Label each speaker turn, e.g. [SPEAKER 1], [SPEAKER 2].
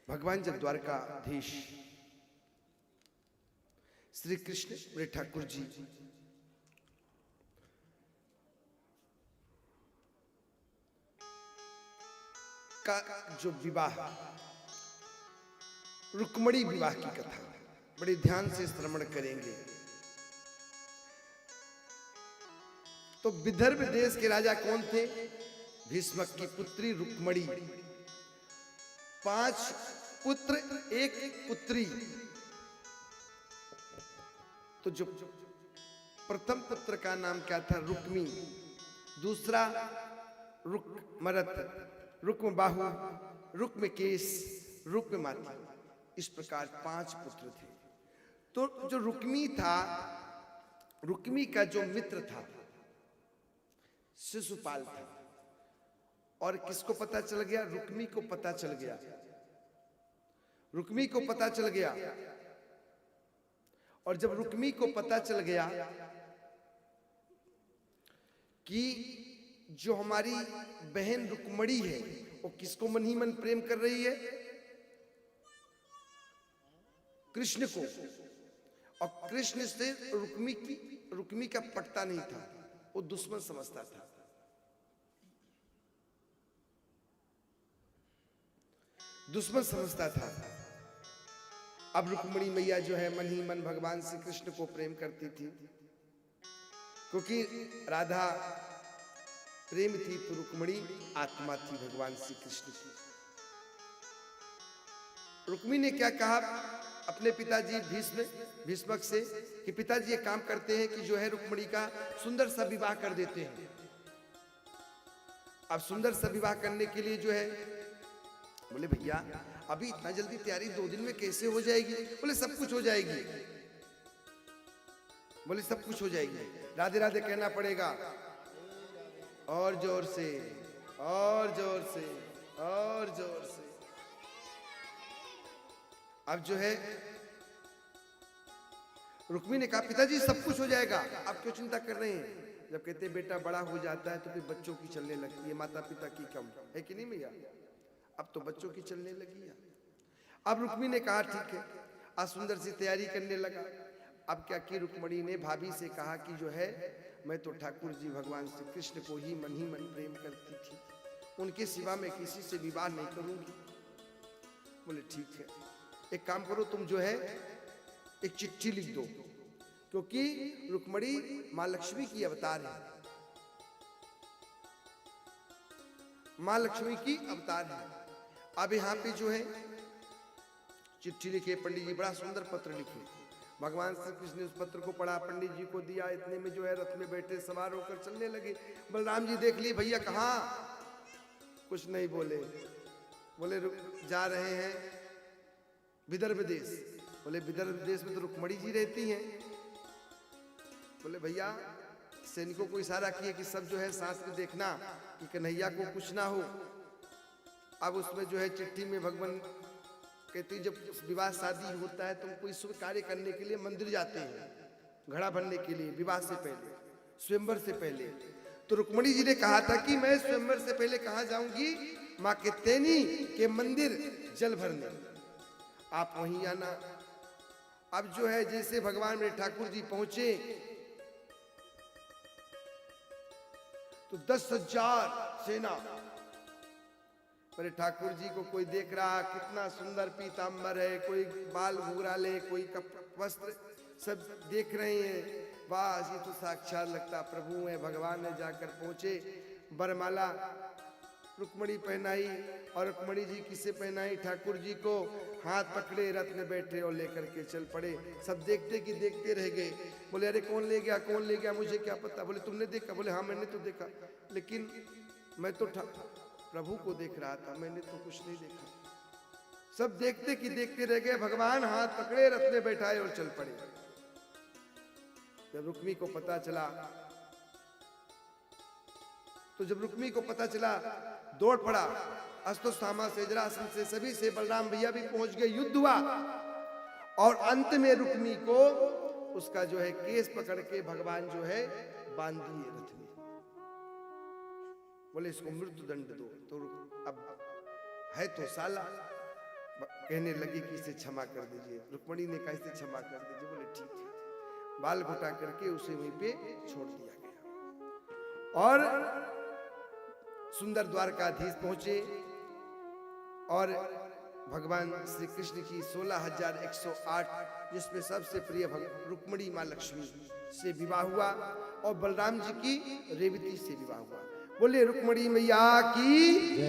[SPEAKER 1] भगवान जब द्वारकाधीश श्री कृष्ण मेरे ठाकुर जी का जो विवाह, रुक्मणी विवाह की कथा बड़े ध्यान से श्रवण करेंगे तो विदर्भ देश के राजा कौन थे? भीष्मक की पुत्री रुक्मणी। 5 पुत्र 1 पुत्री। तो जो प्रथम पुत्र का नाम क्या था? रुक्मी। दूसरा रुक्मरथ, रुक्मबाहु, रुक्मकेश, रुक्ममाती। इस प्रकार 5 पुत्र थे। तो जो रुक्मी था, रुक्मी का जो मित्र था शिशुपाल था। और किसको पता चल गया? रुक्मी को पता चल गया, रुक्मी को पता चल गया। और जब रुक्मी को पता चल गया कि जो हमारी बहन रुक्मणी है वो किसको मन ही मन प्रेम कर रही है? कृष्ण को। और कृष्ण से रुक्मी का पटता नहीं था, वो दुश्मन समझता था। दुश्मन समझता था। अब रुक्मणी मैया जो है मन ही मन भगवान श्री कृष्ण को प्रेम करती थी, क्योंकि राधा प्रेम थी तो रुक्मणी आत्मा थी भगवान श्री कृष्ण की। रुक्मी ने क्या कहा अपने पिताजी भीष्मक से कि पिताजी ये काम करते हैं कि जो है रुक्मणी का सुंदर सा विवाह कर देते हैं। अब सुंदर सा विवाह करने के लिए जो है, बोले भैया अभी इतना जल्दी तैयारी 2 दिन में कैसे हो जाएगी? बोले सब कुछ हो जाएगी। बोले सब कुछ हो जाएगी। राधे राधे कहना पड़ेगा और जोर से, और जोर से, और जोर से। अब जो है रुक्मी ने कहा पिताजी सब कुछ हो जाएगा, आप क्यों चिंता कर रहे हैं? जब कहते बेटा बड़ा हो जाता है तो फिर बच्चों की चलने लगती है, माता पिता की कम है कि नहीं भैया? अब तो बच्चों की चलने लगी है। अब रुक्मी ने कहा ठीक है, आज सुंदर सी तैयारी करने लगा। अब क्या की रुक्मणी ने भाभी से कहा कि जो है मैं तो ठाकुर जी भगवान श्री कृष्ण को ही मन प्रेम करती थी, उनके सिवा मैं किसी से विवाह नहीं करूंगी। बोले ठीक है, एक काम करो तुम जो है एक चिट्ठी लिख दो, क्योंकि रुक्मणी मां लक्ष्मी की अवतार है, मां लक्ष्मी की अवतार है। अब यहाँ पे जो है चिट्ठी लिखे पंडित जी, बड़ा सुंदर पत्र लिखे। भगवान श्री कृष्ण ने उस पत्र को पढ़ा, पंडित जी को दिया। इतने में जो है रथ में बैठे सवार होकर चलने लगे। बलराम जी देख लिए भैया कहाँ, कुछ नहीं बोले। बोले जा रहे हैं विदर्भ देश। बोले विदर्भ देश में तो रुक्मणी जी रहती हैं। बोले भैया सैनिकों को इशारा किए कि सब जो है सांस में देखना कि कन्हैया को कुछ ना हो। अब उसमें जो है चिट्ठी में भगवान कहते जब विवाह शादी होता है तो कोई शुभ कार्य करने के लिए मंदिर जाते हैं, घड़ा भरने के लिए, विवाह से पहले, स्वयंवर से पहले। तो रुक्मणी जी ने कहा था कि मैं स्वयंवर से पहले कहाँ जाऊंगी? माँ के तेनी के मंदिर जल भरने, आप वहीं आना। अब जो है जैसे भगवान मेरे ठाकुर जी पहुंचे तो 10,000 सेना। मेरे ठाकुर जी को कोई देख रहा कितना सुंदर पीतांबर है, कोई बाल घुंघराले, कोई वस्त्र, सब देख रहे हैं। वाह ये तो साक्षात लगता प्रभु है, भगवान ने जाकर पहुंचे। बरमाला रुक्मणी पहनाई और रुक्मणी जी किसे पहनाई? ठाकुर जी को। हाथ पकड़े रथ में बैठे और लेकर के चल पड़े। सब देखते कि देखते रह गए। बोले अरे कौन ले गया, कौन ले गया, मुझे क्या पता। बोले तुमने देखा? बोले हाँ मैंने तो देखा, लेकिन मैं तो प्रभु को देख रहा था, मैंने तो कुछ नहीं देखा। सब देखते कि देखते रह गए। भगवान हाथ पकड़े रथ में बैठाए और चल पड़े। जब रुक्मी को पता चला तो जब रुक्मी को पता चला दौड़ पड़ा। अस्तोस्थामा से, जरासन से, सभी से। बलराम भैया भी पहुंच गए। युद्ध हुआ और अंत में रुक्मी को उसका जो है केस पकड़ के भगवान जो है बांध दिए रथ में। बोले इसको मृत्यु दंड दो। तो अब है तो साला, कहने लगी कि इसे क्षमा कर दीजिए। रुक्मणी ने कहा इसे क्षमा कर दीजिए। बोले ठीक है। बाल घुटा करके उसे वहीं पे छोड़ दिया गया और सुंदर द्वारकाधीश पहुंचे और भगवान श्री कृष्ण की 16,108 जिसमें सबसे प्रिय रुक्मणी माँ लक्ष्मी से विवाह हुआ और बलराम जी की रेवती से विवाह हुआ। बोले रुक्मणी मैया की